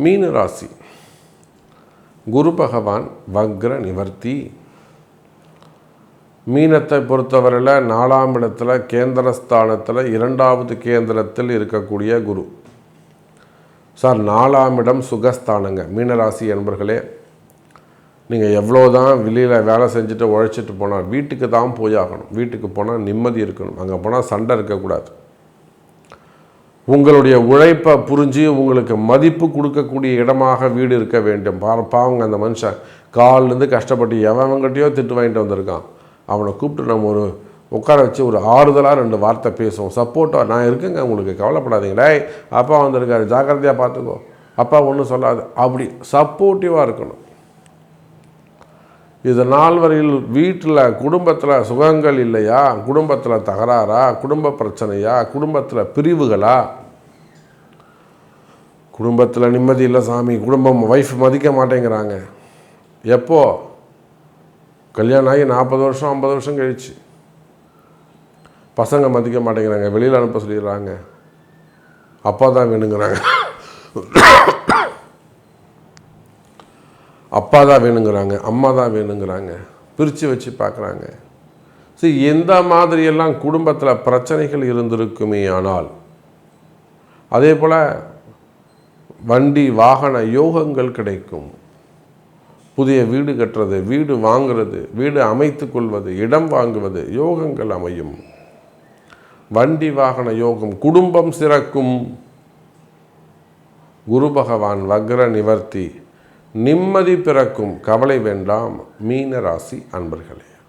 மீன ராசி, குரு பகவான் வக்ர நிவர்த்தி. மீனத்தை பொறுத்தவரையில் 4ஆம் இடத்துல கேந்திரஸ்தானத்தில் 2வது கேந்திரத்தில் இருக்கக்கூடிய குரு. சார் 4ஆம் இடம் சுகஸ்தானங்க. மீனராசி என்பர்களே, நீங்கள் எவ்வளோதான் வெளியில் வேலை செஞ்சுட்டு உழைச்சிட்டு போனால் வீட்டுக்கு தான் போய் ஆகணும். வீட்டுக்கு போனால் நிம்மதி இருக்கணும். அங்கே போனால் சண்டை இருக்கக்கூடாது. உங்களுடைய உழைப்பை புரிஞ்சு உங்களுக்கு மதிப்பு கொடுக்கக்கூடிய இடமாக வீடு இருக்க வேண்டும். பாவங்க அந்த மனுஷன் காலிலேருந்து கஷ்டப்பட்டு எவன்கிட்டயோ திட்டு வாங்கிட்டு வந்திருக்கான். அவனை கூப்பிட்டு நம்ம ஒரு உட்கார வச்சு ஒரு ஆறுதலாக 2 வார்த்தை பேசுவோம். சப்போர்ட்டாக நான் இருக்குங்க, உங்களுக்கு கவலைப்படாதீங்களே, அப்பா வந்திருக்காரு, ஜாக்கிரதையாக பார்த்துக்கோ, அப்பா ஒன்றும் சொல்லாது, அப்படி சப்போர்ட்டிவாக இருக்கணும். இது நாள் வரையில் வீட்டில் குடும்பத்தில் சுகங்கள் இல்லையா, குடும்பத்தில் தகராறா, குடும்ப பிரச்சனையா, குடும்பத்தில் பிரிவுகளா, குடும்பத்தில் நிம்மதி இல்லை சாமி, குடும்பம் ஒய்ஃப் மதிக்க மாட்டேங்கிறாங்க. எப்போ கல்யாணம் ஆகி 40 வருஷம் 50 வருஷம் கழிச்சு பசங்க மதிக்க மாட்டேங்கிறாங்க, வெளியில் அனுப்ப சொல்லிடுறாங்க, அப்பா தான் வேணுங்கிறாங்க, அப்பா தான் வேணுங்கிறாங்க, அம்மா தான் வேணுங்கிறாங்க, பிரித்து வச்சு பார்க்குறாங்க. சரி, எந்த மாதிரியெல்லாம் குடும்பத்தில் பிரச்சனைகள் இருந்திருக்குமே. ஆனால் அதே போல் வண்டி வாகன யோகங்கள் கிடைக்கும். புதிய வீடு கட்டுறது, வீடு வாங்கிறது, வீடு அமைத்து கொள்வது, இடம் வாங்குவது, யோகங்கள் அமையும். வண்டி வாகன யோகம், குடும்பம் சிறக்கும். குரு பகவான் வக்ர நிவர்த்தி, நிம்மதி பிறக்கும். கவலை வேண்டாம் மீன ராசி அன்பர்களே.